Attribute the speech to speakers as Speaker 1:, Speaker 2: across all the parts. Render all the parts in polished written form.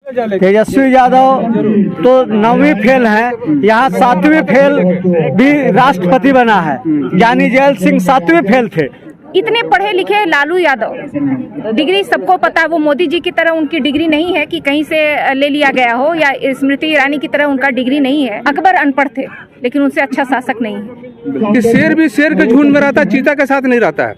Speaker 1: तेजस्वी यादव तो 9वीं फेल है, यहाँ 7वीं फेल भी राष्ट्रपति बना है। ज्ञानी जैल सिंह 7वीं फेल थे।
Speaker 2: इतने पढ़े लिखे लालू यादव, डिग्री सबको पता है, वो मोदी जी की तरह उनकी डिग्री नहीं है कि कहीं से ले लिया गया हो, या स्मृति ईरानी की तरह उनका डिग्री नहीं है। अकबर अनपढ़ थे लेकिन उनसे अच्छा शासक नहीं है।
Speaker 3: कि शेर भी शेर के झुंड में रहता है, चीता के साथ नहीं रहता है।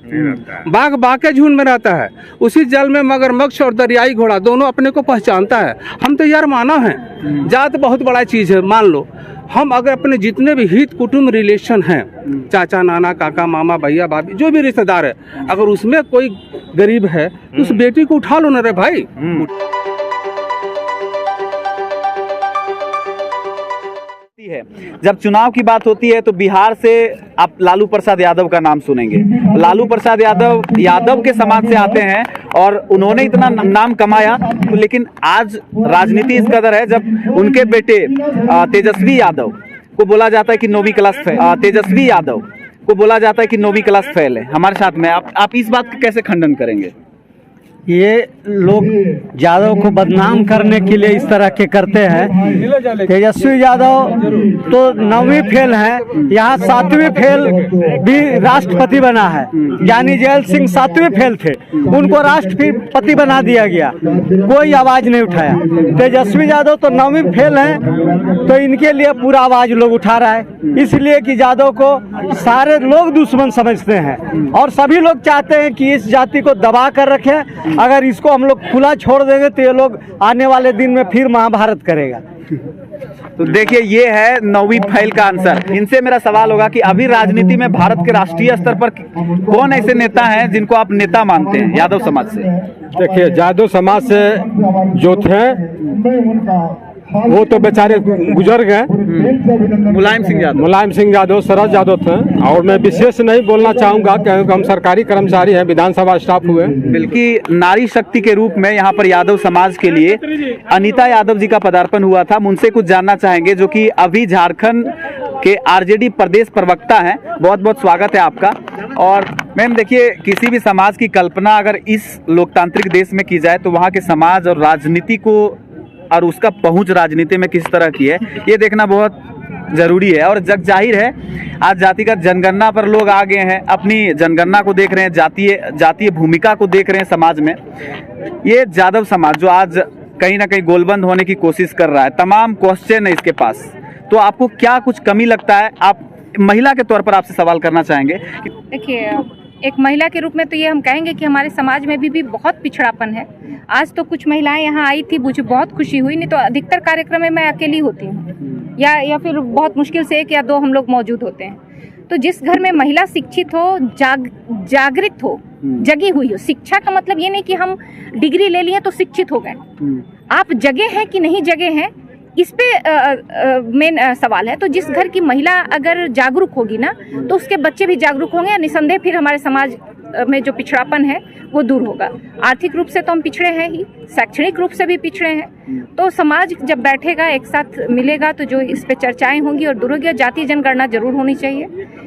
Speaker 3: बाघ बाघ के झुंड में रहता है। उसी जल में मगरमच्छ और दरियाई घोड़ा दोनों अपने को पहचानता है। हम तो यार मानव हैं। जात बहुत बड़ा चीज़ है। मान लो हम अगर अपने जितने भी हित कुटुंब रिलेशन हैं, चाचा नाना काका मामा भैया भाभी जो भी रिश्तेदार है, अगर उसमें कोई गरीब है तो उस बेटी को उठा लो ना रे भाई।
Speaker 4: है जब चुनाव की बात होती है तो बिहार से आप लालू प्रसाद यादव का नाम सुनेंगे। लालू प्रसाद यादव के समाज से आते हैं और उन्होंने इतना नाम कमाया, लेकिन आज राजनीति इस कदर है जब उनके बेटे तेजस्वी यादव को बोला जाता है कि 9वीं क्लास फेल, तेजस्वी यादव को बोला जाता है कि 9वीं क्लास फेल है। हमारे साथ में आप इस बात का कैसे खंडन करेंगे?
Speaker 1: ये लोग यादव को बदनाम करने के लिए इस तरह के करते हैं। तेजस्वी यादव तो 9वीं फेल है, यहाँ 7वीं फेल भी राष्ट्रपति बना है। ज्ञानी जैल सिंह 7वीं फेल थे, उनको राष्ट्रपति बना दिया गया, कोई आवाज नहीं उठाया। तेजस्वी यादव तो 9वीं फेल है, तो इनके लिए पूरा आवाज लोग उठा रहा है, इसलिए कि यादव को सारे लोग दुश्मन समझते हैं और सभी लोग चाहते हैं कि इस जाति को दबा कर रखें। अगर इसको हम लोग खुला छोड़ देंगे तो ये लोग आने वाले दिन में फिर महाभारत करेगा।
Speaker 4: तो देखिए, ये है 9वीं फेल का आंसर। इनसे मेरा सवाल होगा कि अभी राजनीति में भारत के राष्ट्रीय स्तर पर कौन ऐसे नेता हैं जिनको आप नेता मानते हैं यादव समाज से?
Speaker 3: देखिए, यादव समाज से जो थे वो तो बेचारे गुजर गए। मुलायम सिंह यादव, शरद यादव थे। और मैं विशेष नहीं बोलना चाहूँगा क्योंकि हम सरकारी कर्मचारी हैं, विधानसभा स्टाफ हुए।
Speaker 4: बल्कि नारी शक्ति के रूप में यहाँ पर यादव समाज के लिए अनीता यादव जी का पदार्पण हुआ था। हम उनसे कुछ जानना चाहेंगे, जो कि अभी झारखंड के आरजेडी प्रदेश प्रवक्ता हैं। बहुत बहुत स्वागत है आपका। और मैम देखिए, किसी भी समाज की कल्पना अगर इस लोकतांत्रिक देश में की जाए तो वहाँ के समाज और राजनीति को और उसका पहुंच राजनीति में किस तरह की है, ये देखना बहुत जरूरी है। और जग जाहिर है आज जातिगत जनगणना पर लोग आ गए हैं, अपनी जनगणना को देख रहे हैं, जातीय भूमिका को देख रहे हैं समाज में। ये यादव समाज जो आज कहीं ना कहीं गोलबंद होने की कोशिश कर रहा है, तमाम क्वेश्चन है इसके पास, तो आपको क्या कुछ कमी लगता है? आप महिला के तौर पर आपसे सवाल करना चाहेंगे।
Speaker 2: देखिए, एक महिला के रूप में तो ये हम कहेंगे कि हमारे समाज में भी बहुत पिछड़ापन है। आज तो कुछ महिलाएं यहाँ आई थी, मुझे बहुत खुशी हुई, नहीं तो अधिकतर कार्यक्रम में मैं अकेली होती हूँ या फिर बहुत मुश्किल से 1 या 2 हम लोग मौजूद होते हैं। तो जिस घर में महिला शिक्षित हो, जागृत हो, जगी हुई हो, शिक्षा का मतलब ये नहीं कि हम डिग्री ले लिए तो शिक्षित हो गए। आप जगे हैं कि नहीं जगे हैं, इस पे मेन सवाल है। तो जिस घर की महिला अगर जागरूक होगी ना, तो उसके बच्चे भी जागरूक होंगे, निसंदेह फिर हमारे समाज में जो पिछड़ापन है वो दूर होगा। आर्थिक रूप से तो हम पिछड़े हैं ही, शैक्षणिक रूप से भी पिछड़े हैं। तो समाज जब बैठेगा, एक साथ मिलेगा, तो जो इस पे चर्चाएं होंगी और दूर होगी। जातीय जनगणना जरूर होनी चाहिए,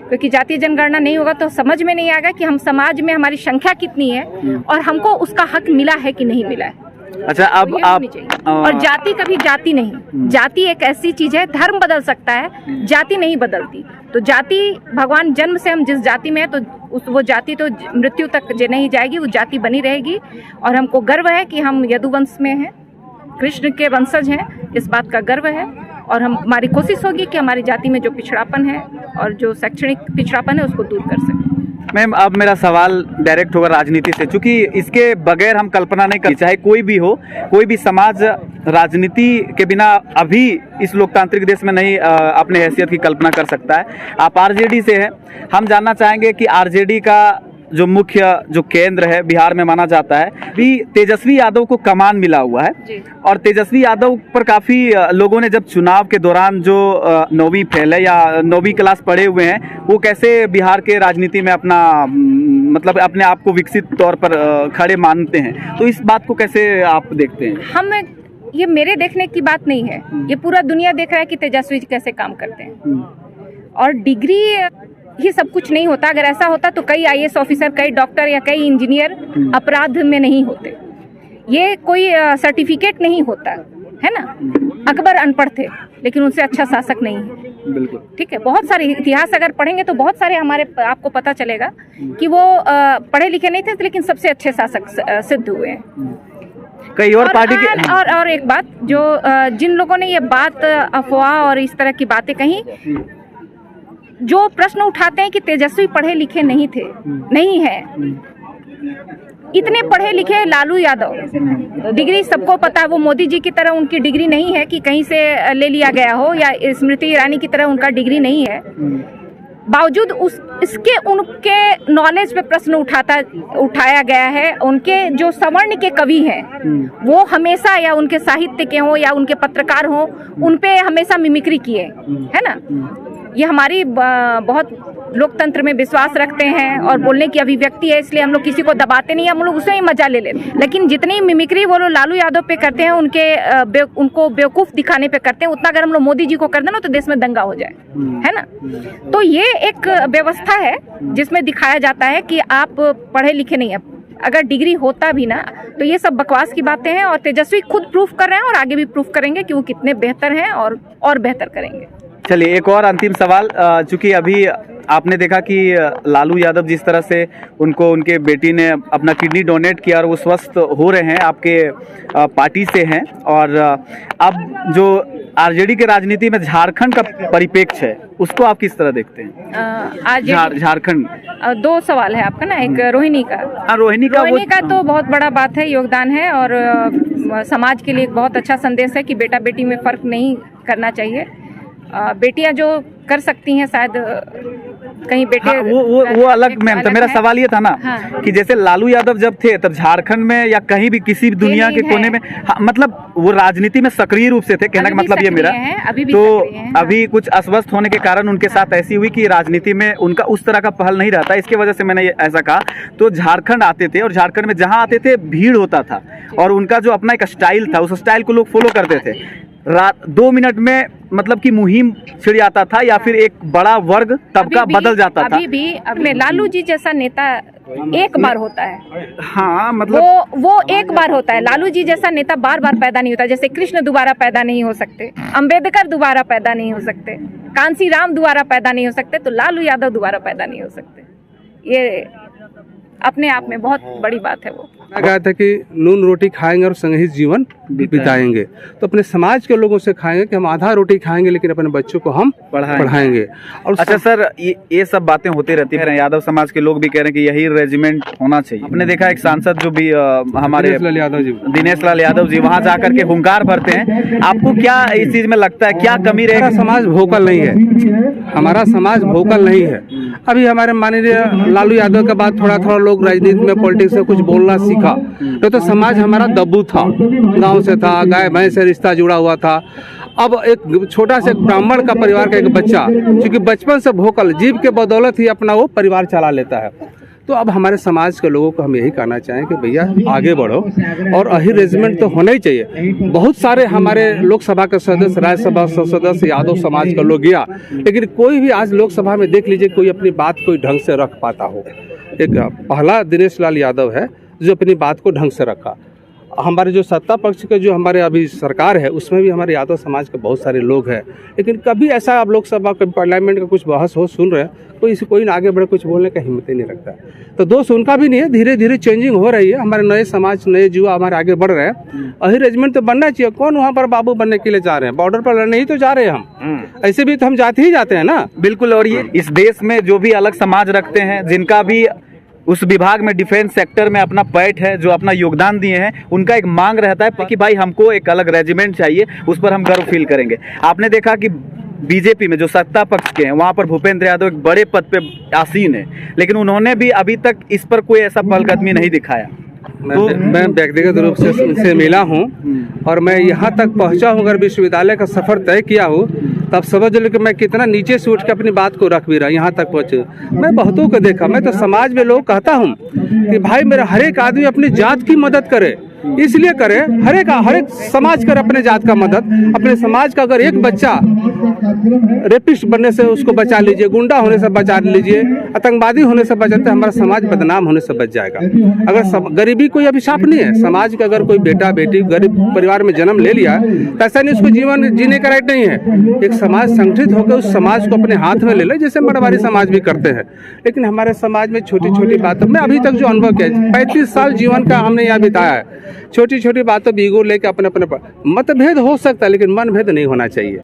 Speaker 2: क्योंकि जातीय जनगणना नहीं होगा तो समझ में नहीं आएगा कि हम समाज में हमारी संख्या कितनी है और हमको उसका हक मिला है कि नहीं मिला है।
Speaker 4: अच्छा, अब आप
Speaker 2: और जाति कभी जाति नहीं, जाति एक ऐसी चीज है, धर्म बदल सकता है, जाति नहीं बदलती। तो जाति भगवान जन्म से हम जिस जाति में है, तो वो जाति तो मृत्यु तक नहीं जाएगी, वो जाति बनी रहेगी। और हमको गर्व है कि हम यदुवंश में हैं, कृष्ण के वंशज हैं, इस बात का गर्व है। और हमारी कोशिश होगी कि हमारी जाति में जो पिछड़ापन है और जो शैक्षणिक पिछड़ापन है उसको दूर कर सकें।
Speaker 4: मैम, अब मेरा सवाल डायरेक्ट होगा राजनीति से, क्योंकि इसके बगैर हम कल्पना नहीं कर, चाहे कोई भी हो, कोई भी समाज राजनीति के बिना अभी इस लोकतांत्रिक देश में नहीं अपने हैसियत की कल्पना कर सकता है। आप आरजेडी से हैं, हम जानना चाहेंगे कि आरजेडी का जो मुख्य जो केंद्र है बिहार में माना जाता है, भी तेजस्वी यादव को कमान मिला हुआ है। और तेजस्वी यादव पर काफ़ी लोगों ने जब चुनाव के दौरान जो 9वीं फेल है या 9वीं क्लास पढ़े हुए हैं, वो कैसे बिहार के राजनीति में अपना मतलब अपने आप को विकसित तौर पर खड़े मानते हैं, तो इस बात को कैसे आप देखते हैं?
Speaker 2: ये मेरे देखने की बात नहीं है, ये पूरा दुनिया देख रहा है कि तेजस्वी जी कैसे काम करते हैं। और डिग्री ही सब कुछ नहीं होता। अगर ऐसा होता तो कई IAS ऑफिसर, कई डॉक्टर या कई इंजीनियर अपराध में नहीं होते। ये कोई सर्टिफिकेट नहीं होता है ना। अकबर अनपढ़ थे लेकिन उनसे अच्छा शासक नहीं है।
Speaker 4: बिल्कुल
Speaker 2: ठीक है, बहुत सारे इतिहास अगर पढ़ेंगे तो बहुत सारे हमारे आपको पता चलेगा कि वो पढ़े लिखे नहीं थे लेकिन सबसे अच्छे शासक सिद्ध हुए हैं।
Speaker 4: कई और पार्टी के
Speaker 2: और एक बात जो जिन लोगों ने ये बात अफवाह और इस तरह की बातें कही, जो प्रश्न उठाते हैं कि तेजस्वी पढ़े लिखे नहीं थे, नहीं है। इतने पढ़े लिखे लालू यादव, डिग्री सबको पता है, वो मोदी जी की तरह उनकी डिग्री नहीं है कि कहीं से ले लिया गया हो, या स्मृति ईरानी की तरह उनका डिग्री नहीं है। बावजूद इसके उनके नॉलेज पे प्रश्न उठाया गया है। उनके जो सवर्ण के कवि हैं वो हमेशा, या उनके साहित्य के हों या उनके पत्रकार हों, उन पे हमेशा मिमिक्री किए, है ना। ये हमारी बहुत लोकतंत्र में विश्वास रखते हैं और बोलने की अभिव्यक्ति है, इसलिए हम लोग किसी को दबाते नहीं, हम लोग उसमें ही मजा ले लेते हैं। लेकिन जितनी मिमिक्री वो लोग लालू यादव पे करते हैं, उनको बेवकूफ दिखाने पे करते हैं, उतना अगर हम लोग मोदी जी को कर दें ना तो देश में दंगा हो जाए, है ना। तो ये एक व्यवस्था है जिसमें दिखाया जाता है कि आप पढ़े लिखे नहीं है। अगर डिग्री होता भी ना तो ये सब बकवास की बातें हैं, और तेजस्वी खुद प्रूफ कर रहे हैं और आगे भी प्रूफ करेंगे कि वो कितने बेहतर हैं और बेहतर करेंगे।
Speaker 4: चलिए एक और अंतिम सवाल, चूंकि अभी आपने देखा कि लालू यादव जिस तरह से उनके बेटी ने अपना किडनी डोनेट किया और वो स्वस्थ हो रहे हैं, आपके पार्टी से हैं, और अब जो आरजेडी के राजनीति में झारखंड का परिप्रेक्ष्य है उसको आप किस तरह देखते हैं?
Speaker 2: आज
Speaker 4: झारखंड
Speaker 2: दो सवाल है आपका ना, एक रोहिणी का।
Speaker 4: रोहिणी का
Speaker 2: तो बहुत बड़ा बात है, योगदान है, और समाज के लिए एक बहुत अच्छा संदेश है कि बेटा बेटी में फर्क नहीं करना चाहिए। बेटियां जो कर सकती हैं शायद कहीं बेटे,
Speaker 4: हाँ, वो अलग मैम। तो मेरा सवाल ये था ना,
Speaker 2: हाँ,
Speaker 4: कि जैसे लालू यादव जब थे तब झारखंड में या कहीं भी किसी भी दुनिया के कोने में, हाँ, मतलब वो राजनीति में सक्रिय रूप से थे, कहने का मतलब ये मेरा। तो अभी कुछ अस्वस्थ होने के कारण उनके साथ ऐसी हुई कि राजनीति में उनका उस तरह का पहल नहीं रहता, इसकी वजह से मैंने ऐसा कहा। तो झारखंड आते थे और झारखंड में जहाँ आते थे भीड़ होता था, और उनका जो अपना एक स्टाइल था उस स्टाइल को लोग फॉलो करते थे। रात 2 मिनट में मतलब कि मुहिम छिड़ जाता था, या फिर एक बड़ा वर्ग तबका बदल जाता था।
Speaker 2: अभी भी अपने लालू जी जैसा नेता एक बार होता है।
Speaker 4: हाँ, मतलब
Speaker 2: वो एक बार होता है। लालू जी जैसा नेता बार बार पैदा नहीं होता। जैसे कृष्ण दोबारा पैदा नहीं हो सकते, अंबेडकर दोबारा पैदा नहीं हो सकते, कांसी राम दोबारा पैदा नहीं हो सकते, तो लालू यादव दोबारा पैदा नहीं हो सकते। ये अपने आप में बहुत बड़ी बात है। वो
Speaker 3: मैं कहा था कि नून रोटी खाएंगे और संग ही जीवन बिताएंगे, तो अपने समाज के लोगों से खाएंगे कि हम आधा रोटी खाएंगे लेकिन अपने बच्चों को हम पढ़ाएंगे। और
Speaker 4: अच्छा सर, ये सब बातें होती रहती है। यादव समाज के लोग भी कह रहे हैं कि यही रेजिमेंट होना चाहिए। आपने देखा एक सांसद जो भी हमारे दिनेश लाल यादव जी वहाँ जाकर के हुंकार भरते हैं, आपको क्या इस चीज में लगता है, क्या कमी रहेगी?
Speaker 3: हमारा समाज वोकल नहीं है, हमारा समाज वोकल नहीं है। अभी हमारे माननीय लालू यादव के बाद थोड़ा थोड़ा लोग राजनीति में पॉलिटिक्स में कुछ बोलना सीखा, तो समाज हमारा दब्बू था, गांव से था, गाय भैंस से रिश्ता जुड़ा हुआ था। अब एक छोटा से ब्राह्मण का परिवार का एक बच्चा क्योंकि बचपन से भोकल, जीभ के बदौलत ही अपना वो परिवार चला लेता है। तो अब हमारे समाज के लोगों को हम यही कहना चाहें कि भैया आगे बढ़ो, और अही रेजिमेंट तो होना ही चाहिए। बहुत सारे हमारे लोकसभा के सदस्य, राज्यसभा सदस्य यादव समाज का लोग गया, लेकिन कोई भी आज लोकसभा में देख लीजिए कोई अपनी बात कोई ढंग से रख पाता हो। एक पहला दिनेश लाल यादव है जो अपनी बात को ढंग से रखा। हमारे जो सत्ता पक्ष के जो हमारे अभी सरकार है उसमें भी हमारे यादव समाज के बहुत सारे लोग हैं, लेकिन कभी ऐसा अब लोकसभा के पार्लियामेंट का कुछ बहस हो सुन रहे हैं, कोई आगे बढ़े कुछ बोलने का हिम्मत ही नहीं रखता है। तो दोष उनका भी नहीं है, धीरे धीरे चेंजिंग हो रही है। हमारे नए समाज, नए युवा हमारे आगे बढ़ रहे हैं। अही रेजिमेंट तो बनना चाहिए। कौन वहाँ पर बाबू बनने के लिए जा रहे हैं? बॉर्डर पर लड़ने ही तो जा रहे हैं हम, ऐसे भी तो हम जाते ही जाते हैं ना।
Speaker 4: बिल्कुल। और ये इस देश में जो भी अलग समाज रखते हैं, जिनका भी उस विभाग में डिफेंस सेक्टर में अपना पैठ है, जो अपना योगदान दिए हैं, उनका एक मांग रहता है कि भाई हमको एक अलग रेजिमेंट चाहिए, उस पर हम गर्व फील करेंगे। आपने देखा कि बीजेपी में जो सत्ता पक्ष के हैं वहाँ पर भूपेंद्र यादव एक बड़े पद पे आसीन है, लेकिन उन्होंने भी अभी तक इस पर कोई ऐसा पहलकदमी नहीं दिखाया।
Speaker 3: मैं व्यक्तिगत रूप से उनसे मिला हूँ और मैं यहाँ तक पहुँचा हूँ। अगर विश्वविद्यालय का सफ़र तय किया हूँ तब समझ लो कि मैं कितना नीचे से उठ के अपनी बात को रख भी रहा, यहाँ तक पहुँचे। मैं बहुतों को देखा, मैं तो समाज में लोग कहता हूँ कि भाई मेरा हर एक आदमी अपनी जात की मदद करे, इसलिए करे, हर एक समाज करे अपने जात का मदद। अपने समाज का अगर एक बच्चा रेपिस्ट बनने से उसको बचा लीजिए, गुंडा होने से बचा लीजिए, आतंकवादी होने से बचाते, हमारा समाज बदनाम होने से बच जाएगा। अगर गरीबी कोई अभिशाप नहीं है, समाज का अगर कोई बेटा बेटी गरीब परिवार में जन्म ले लिया तो ऐसा नहीं उसको जीवन जीने का राइट नहीं है। एक समाज संगठित होकर उस समाज को अपने हाथ में ले ले, जैसे मरवाड़ी समाज भी करते हैं। लेकिन हमारे समाज में छोटी छोटी बातों में अभी तक जो अनुभव किया, 35 साल जीवन का हमने यहाँ बिताया है, छोटी छोटी बातों ईगो लेके अपने मतभेद हो सकता है, लेकिन मनभेद नहीं होना चाहिए।